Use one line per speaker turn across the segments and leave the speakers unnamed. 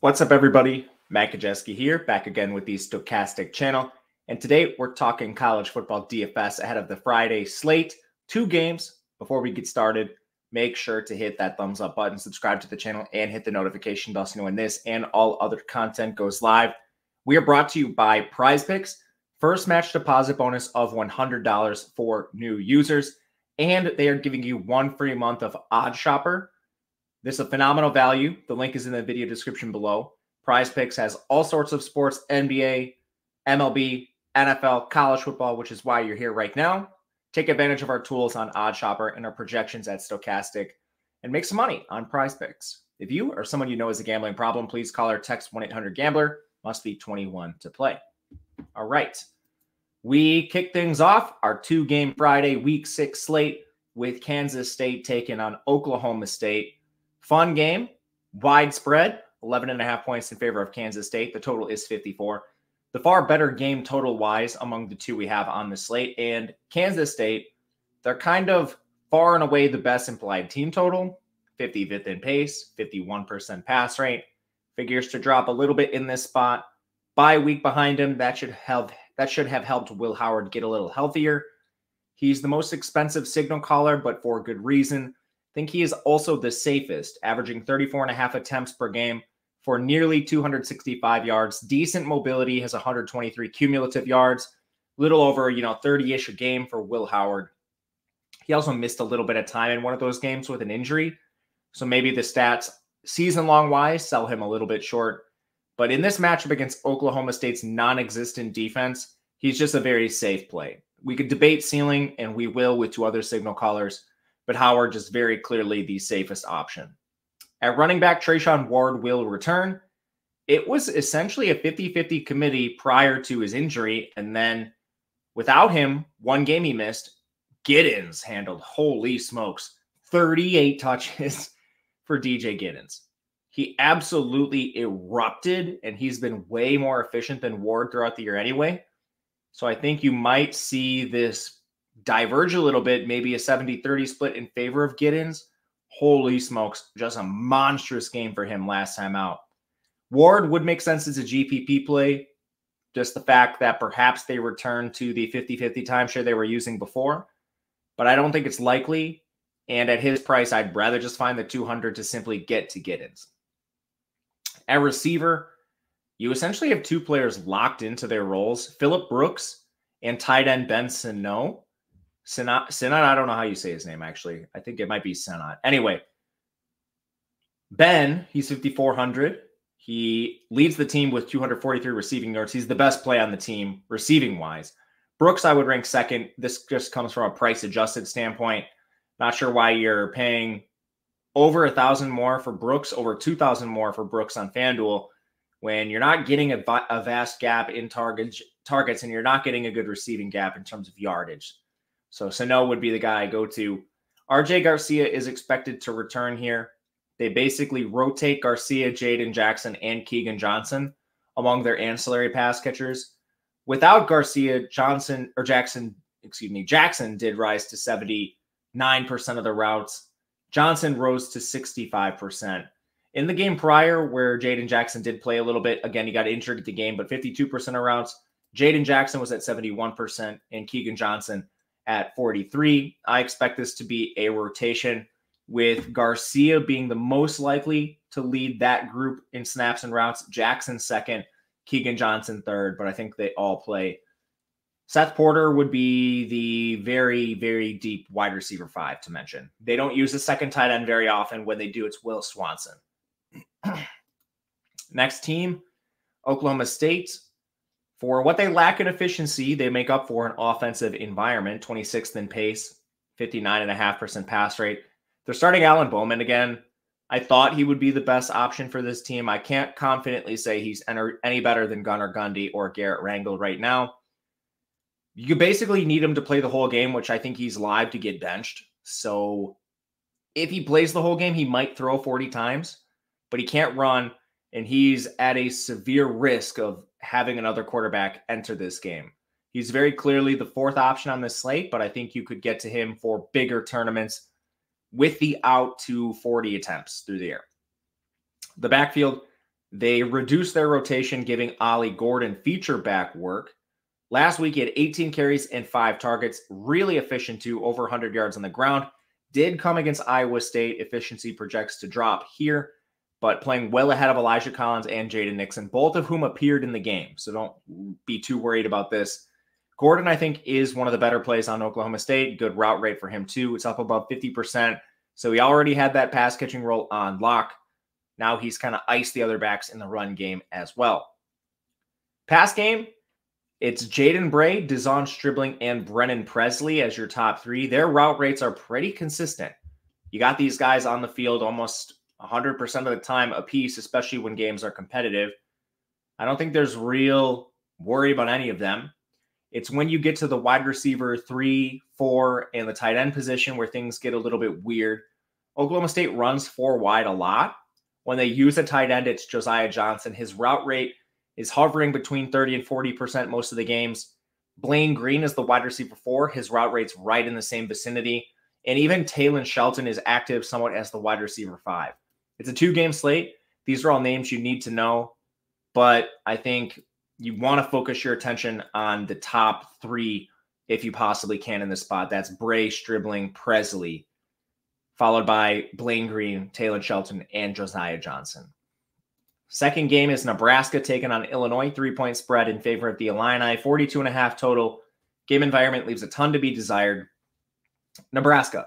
What's up, everybody? Matt Gajewski here, back again with the Stochastic channel. And today we're talking college football DFS ahead of the Friday slate. 2 games. Before we get started, make sure to hit that thumbs up button, subscribe to the channel, and hit the notification bell so you know when this and all other content goes live. We are brought to you by Prize Picks. First match deposit bonus of $100 for new users. And they are giving you 1 free month of Odd Shopper. This is a phenomenal value. The link is in the video description below. Prize Picks has all sorts of sports, NBA, MLB, NFL, college football, which is why you're here right now. Take advantage of our tools on Odd Shopper and our projections at Stochastic and make some money on Prize Picks. If you or someone you know has a gambling problem, please call or text 1-800-GAMBLER. Must be 21 to play. All right. We kick things off our 2-game Friday Week 6 slate with Kansas State taking on Oklahoma State. Fun game, widespread, 11.5 points in favor of Kansas State. The total is 54. The far better game total-wise among the two we have on the slate. And Kansas State, they're kind of far and away the best implied team total. 55th in pace, 51% pass rate. Figures to drop a little bit in this spot. Bye week behind him, that should have helped Will Howard get a little healthier. He's the most expensive signal caller, but for good reason. I think he is also the safest, averaging 34.5 attempts per game for nearly 265 yards. Decent mobility, has 123 cumulative yards, little over, 30-ish a game for Will Howard. He also missed a little bit of time in one of those games with an injury. So maybe the stats season-long wise sell him a little bit short. But in this matchup against Oklahoma State's non-existent defense, he's just a very safe play. We could debate ceiling, and we will with 2 other signal callers, but Howard just very clearly the safest option. At running back, Treshaun Ward will return. It was essentially a 50-50 committee prior to his injury, and then without him, 1 game he missed, Giddens handled, holy smokes, 38 touches for DJ Giddens. He absolutely erupted, and he's been way more efficient than Ward throughout the year anyway. So I think you might see this diverge a little bit, maybe a 70-30 split in favor of Giddens. Holy smokes, just a monstrous game for him last time out. Ward would make sense as a GPP play. Just the fact that perhaps they return to the 50-50 timeshare they were using before. But I don't think it's likely. And at his price, I'd rather just find the 200 to simply get to Giddens. At receiver, you essentially have 2 players locked into their roles. Phillip Brooks and tight end Ben Sano. Sinat, I don't know how you say his name, actually. I think it might be Senat. Anyway, Ben, he's 5,400. He leads the team with 243 receiving yards. He's the best play on the team, receiving-wise. Brooks, I would rank second. This just comes from a price-adjusted standpoint. Not sure why you're paying over 1,000 more for Brooks, over 2,000 more for Brooks on FanDuel, when you're not getting a vast gap in targets, and you're not getting a good receiving gap in terms of yardage. So Sano would be the guy I go to. RJ Garcia is expected to return here. They basically rotate Garcia, Jaden Jackson, and Keegan Johnson among their ancillary pass catchers. Without Garcia, Jackson did rise to 79% of the routes. Johnson rose to 65%. In the game prior, where Jaden Jackson did play a little bit, again, he got injured at the game, but 52% of routes. Jaden Jackson was at 71%, and Keegan Johnson at 43%. I expect this to be a rotation, with Garcia being the most likely to lead that group in snaps and routes. Jackson second, Keegan Johnson third, but I think they all play. Seth Porter would be the very, very deep wide receiver 5 to mention. They don't use a second tight end very often. When they do, it's Will Swanson. Next team, Oklahoma State. For what they lack in efficiency, they make up for an offensive environment. 26th in pace, 59.5% pass rate. They're starting Alan Bowman again. I thought he would be the best option for this team. I can't confidently say he's any better than Gunnar Gundy or Garrett Rangel right now. You basically need him to play the whole game, which I think he's live to get benched. So if he plays the whole game, he might throw 40 times, but he can't run, and he's at a severe risk of having another quarterback enter this game. He's very clearly the 4th option on this slate, but I think you could get to him for bigger tournaments with the out to 40 attempts through the air. The backfield, They reduced their rotation, giving Ollie Gordon feature back work. Last week, he had 18 carries and 5 targets. Really efficient too, over 100 yards on the ground. Did come against Iowa State. Efficiency projects to drop here, but playing well ahead of Elijah Collins and Jaden Nixon, both of whom appeared in the game. So don't be too worried about this. Gordon, I think, is one of the better plays on Oklahoma State. Good route rate for him too. It's up above 50%. So he already had that pass catching role on lock. Now he's kind of iced the other backs in the run game as well. Pass game, it's Jaden Bray, Dazon Stribling, and Brennan Presley as your top 3. Their route rates are pretty consistent. You got these guys on the field almost 100% of the time a piece, especially when games are competitive. I don't think there's real worry about any of them. It's when you get to the wide receiver 3, 4, and the tight end position where things get a little bit weird. Oklahoma State runs 4 wide a lot. When they use a tight end, it's Josiah Johnson. His route rate is hovering between 30 and 40% most of the games. Blaine Green is the wide receiver 4. His route rate's right in the same vicinity. And even Talon Shelton is active somewhat as the wide receiver 5. It's a 2-game slate. These are all names you need to know. But I think you want to focus your attention on the top 3 if you possibly can in this spot. That's Bray, Stribling, Presley, followed by Blaine Green, Talon Shelton, and Josiah Johnson. Second game is Nebraska taking on Illinois. 3-point spread in favor of the Illini. 42.5 total. Game environment leaves a ton to be desired. Nebraska.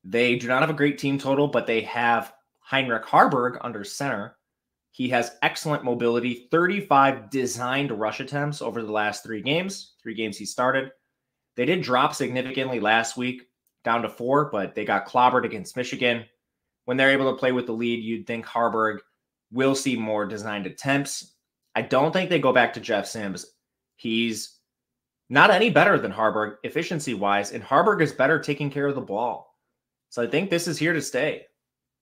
They do not have a great team total, but they have Heinrich Haarberg under center. He has excellent mobility, 35 designed rush attempts over the last 3 games. 3 games he started. They did drop significantly last week, down to 4, but they got clobbered against Michigan. When they're able to play with the lead, you'd think Haarberg will see more designed attempts. I don't think they go back to Jeff Sims. He's not any better than Haarberg efficiency-wise, and Haarberg is better taking care of the ball. So I think this is here to stay.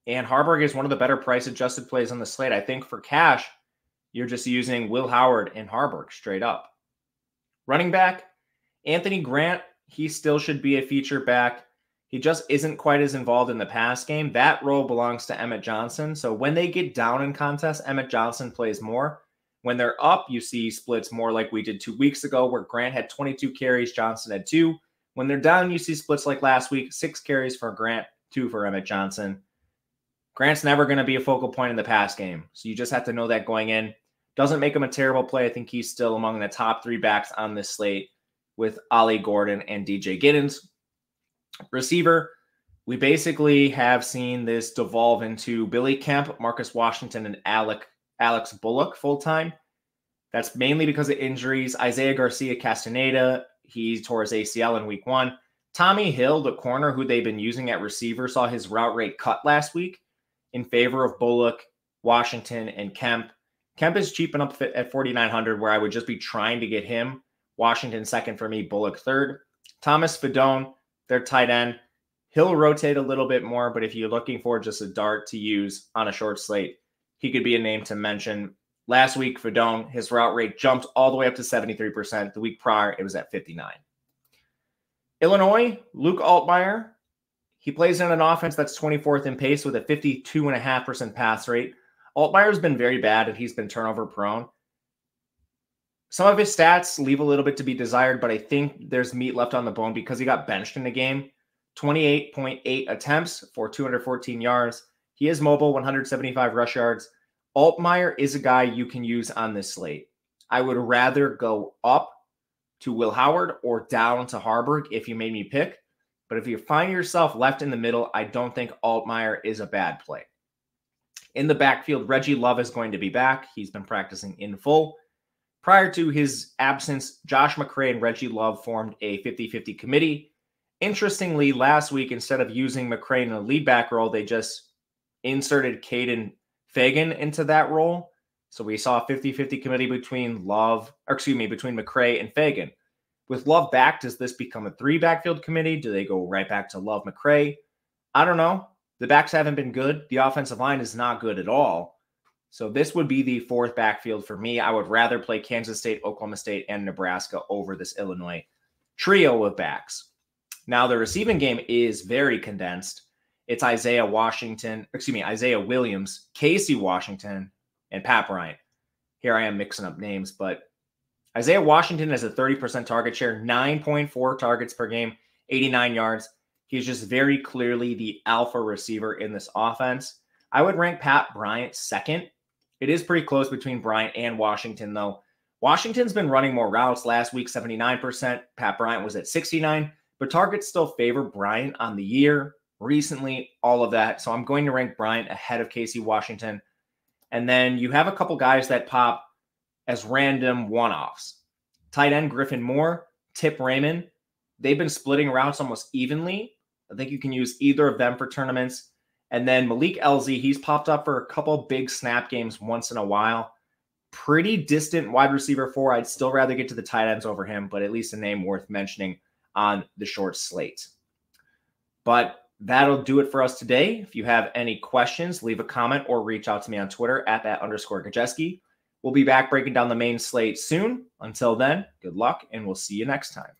And Haarberg is one of the better price-adjusted plays on the slate. I think for cash, you're just using Will Howard and Haarberg straight up. Running back, Anthony Grant, he still should be a feature back. He just isn't quite as involved in the pass game. That role belongs to Emmett Johnson. So when they get down in contests, Emmett Johnson plays more. When they're up, you see splits more like we did 2 weeks ago where Grant had 22 carries, Johnson had 2. When they're down, you see splits like last week, 6 carries for Grant, 2 for Emmett Johnson. Grant's never going to be a focal point in the pass game. So you just have to know that going in. Doesn't make him a terrible play. I think he's still among the top 3 backs on this slate with Ollie Gordon and DJ Giddens. Receiver, we basically have seen this devolve into Billy Kemp, Marcus Washington, and Alex Bullock full-time. That's mainly because of injuries. Isaiah Garcia Castaneda, he tore his ACL in week 1. Tommy Hill, the corner who they've been using at receiver, saw his route rate cut last week in favor of Bullock, Washington, and Kemp. Kemp is cheap enough at 4,900 where I would just be trying to get him. Washington second for me, Bullock third. Thomas Fidone, their tight end. He'll rotate a little bit more, but if you're looking for just a dart to use on a short slate, he could be a name to mention. Last week, Fidone, his route rate jumped all the way up to 73%. The week prior, it was at 59%. Illinois, Luke Altmaier. He plays in an offense that's 24th in pace with a 52.5% pass rate. Altmaier's been very bad, and he's been turnover prone. Some of his stats leave a little bit to be desired, but I think there's meat left on the bone because he got benched in the game. 28.8 attempts for 214 yards. He is mobile, 175 rush yards. Altmaier is a guy you can use on this slate. I would rather go up to Will Howard or down to Haarberg if you made me pick. But if you find yourself left in the middle, I don't think Altmaier is a bad play. In the backfield, Reggie Love is going to be back. He's been practicing in full. Prior to his absence, Josh McCray and Reggie Love formed a 50-50 committee. Interestingly, last week, instead of using McCray in a lead back role, they just inserted Caden Fagan into that role. So we saw a 50-50 committee between McCray and Fagan. With Love back, does this become a 3 backfield committee? Do they go right back to Love McCray? I don't know. The backs haven't been good. The offensive line is not good at all. So this would be the 4th backfield for me. I would rather play Kansas State, Oklahoma State, and Nebraska over this Illinois trio of backs. Now, the receiving game is very condensed. It's Isaiah Williams, Casey Washington, and Pat Bryant. Here I am mixing up names, but Isaiah Washington has a 30% target share, 9.4 targets per game, 89 yards. He's just very clearly the alpha receiver in this offense. I would rank Pat Bryant second. It is pretty close between Bryant and Washington, though. Washington's been running more routes. Last week, 79%. Pat Bryant was at 69%, but targets still favor Bryant on the year. Recently, all of that. So I'm going to rank Bryant ahead of Casey Washington. And then you have a couple guys that pop as random one-offs. Tight end Griffin Moore, Tip Raymond. They've been splitting routes almost evenly. I think you can use either of them for tournaments. And then Malik Elzy, he's popped up for a couple big snap games once in a while. Pretty distant wide receiver 4. I'd still rather get to the tight ends over him, but at least a name worth mentioning on the short slate. But that'll do it for us today. If you have any questions, leave a comment or reach out to me on Twitter at @_Gajewski. We'll be back breaking down the main slate soon. Until then, good luck, and we'll see you next time.